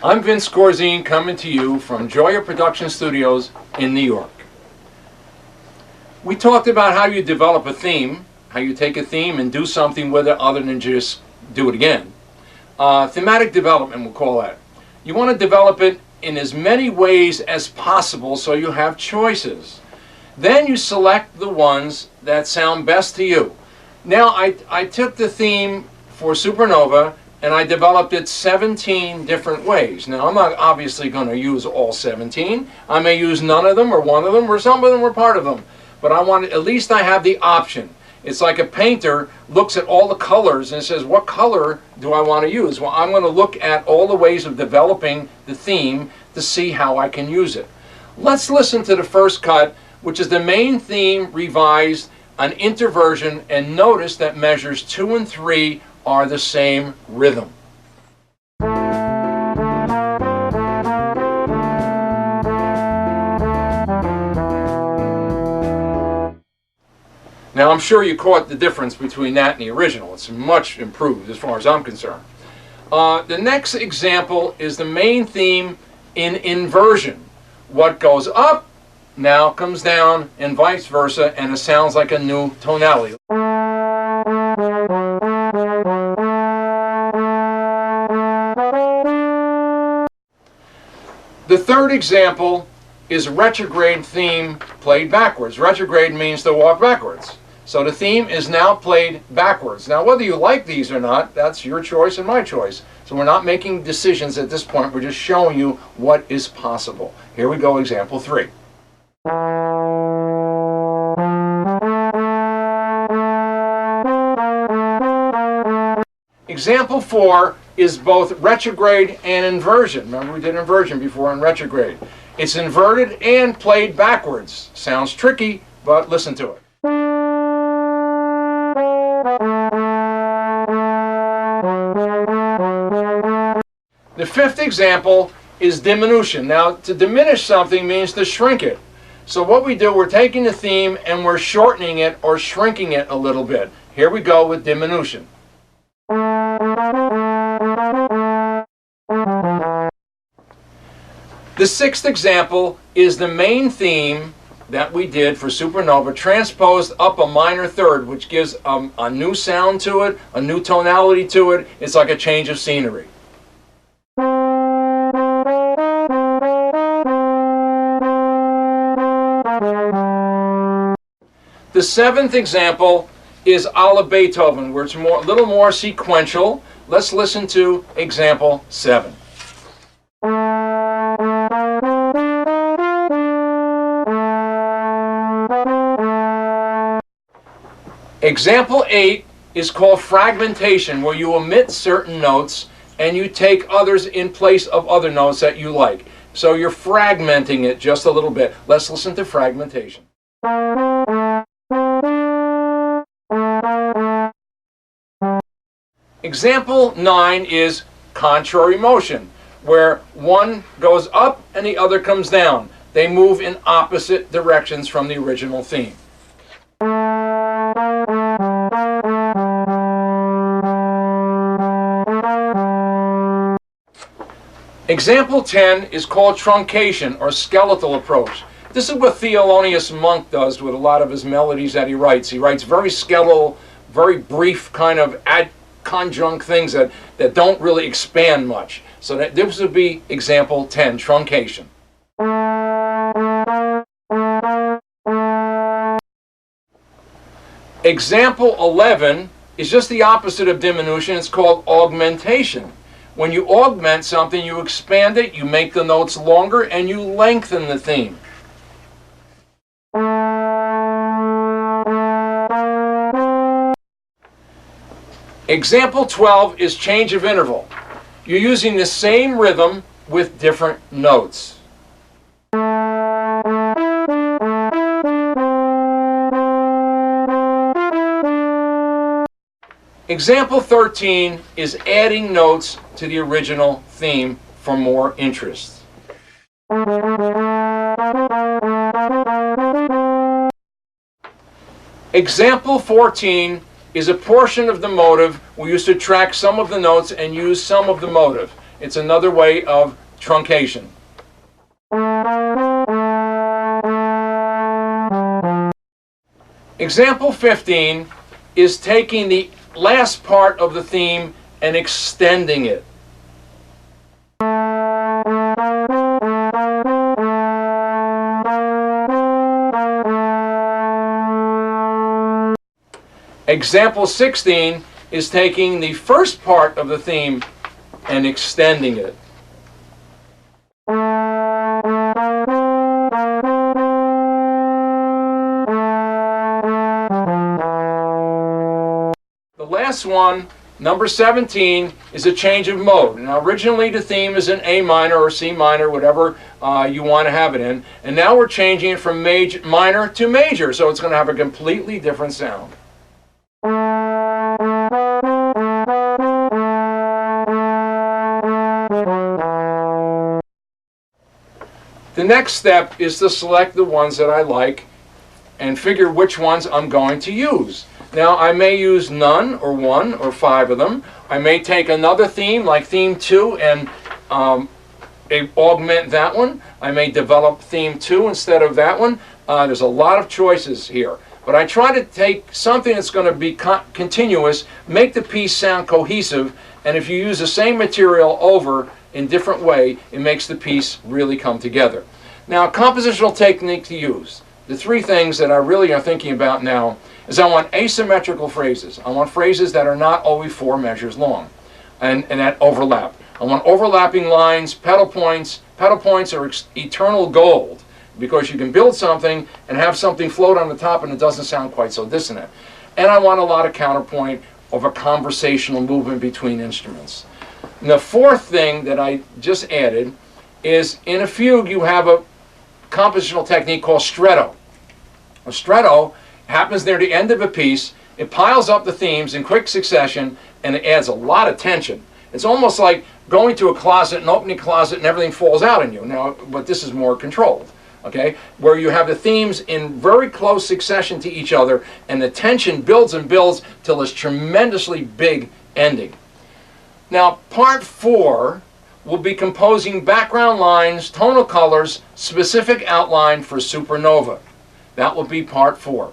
I'm Vince Scorzine coming to you from Joya Production Studios in New York. We talked about how you develop a theme, how you take a theme and do something with it other than just do it again. Thematic development, we'll call that. You want to develop it in as many ways as possible so you have choices. Then you select the ones that sound best to you. Now I took the theme for Supernova and I developed it 17 different ways. Now I'm not obviously going to use all 17. I may use none of them or one of them or some of them or part of them. But at least I have the option. It's like a painter looks at all the colors and says, what color do I want to use? Well, I'm going to look at all the ways of developing the theme to see how I can use it. Let's listen to the first cut, which is the main theme revised, an interversion, and notice that measures 2 and 3 are the same rhythm. Now I'm sure you caught the difference between that and the original. It's much improved as far as I'm concerned. The next example is the main theme in inversion. What goes up now comes down and vice versa, and it sounds like a new tonality. The third example is retrograde theme played backwards. Retrograde means to walk backwards. So the theme is now played backwards. Now whether you like these or not, that's your choice and my choice. So we're not making decisions at this point, we're just showing you what is possible. Here we go, example 3. Example 4 is both retrograde and inversion. Remember we did inversion before in retrograde. It's inverted and played backwards. Sounds tricky, but listen to it. The fifth example is diminution. Now, to diminish something means to shrink it. So what we do, we're taking the theme and we're shortening it or shrinking it a little bit. Here we go with diminution. The sixth example is the main theme that we did for Supernova, transposed up a minor third, which gives a new sound to it, a new tonality to it. It's like a change of scenery. The seventh example is a la Beethoven, where it's a little more sequential. Let's listen to example 7. Example 8 is called fragmentation, where you omit certain notes and you take others in place of other notes that you like. So you're fragmenting it just a little bit. Let's listen to fragmentation. Example 9 is contrary motion, where one goes up and the other comes down. They move in opposite directions from the original theme. Example 10 is called truncation or skeletal approach. This is what Thelonious Monk does with a lot of his melodies that he writes. He writes very skeletal, very brief kind of conjunct things that don't really expand much. So this would be example 10, truncation. Example 11 is just the opposite of diminution. It's called augmentation. When you augment something, you expand it, you make the notes longer, and you lengthen the theme. Example 12 is change of interval. You're using the same rhythm with different notes. Example 13 is adding notes to the original theme for more interest. Example 14 is a portion of the motive. We used to track some of the notes and use some of the motive. It's another way of truncation. Example 15 is taking the last part of the theme and extending it. Example 16 is taking the first part of the theme and extending it. The last one, number 17, is a change of mode. Now originally the theme is in A minor or C minor, whatever you want to have it in, and now we're changing it from minor to major, so it's going to have a completely different sound. The next step is to select the ones that I like and figure which ones I'm going to use. Now I may use none or one or 5 of them. I may take another theme like theme 2 and augment that one. I may develop theme 2 instead of that one. There's a lot of choices here. But I try to take something that's going to be continuous, make the piece sound cohesive, and if you use the same material over in different way, it makes the piece really come together. Now, compositional technique to use. The 3 things that I really are thinking about now is I want asymmetrical phrases. I want phrases that are not always 4 measures long and that overlap. I want overlapping lines, pedal points. Pedal points are eternal gold because you can build something and have something float on the top and it doesn't sound quite so dissonant. And I want a lot of counterpoint of a conversational movement between instruments. And the 4th thing that I just added is in a fugue you have a compositional technique called stretto. A stretto happens near the end of a piece. It piles up the themes in quick succession and it adds a lot of tension. It's almost like going to a closet and opening a closet and everything falls out on you. Now, but this is more controlled, okay? Where you have the themes in very close succession to each other and the tension builds and builds till this tremendously big ending. Now, part 4 will be composing background lines, tonal colors, specific outline for Supernova. That will be part 4.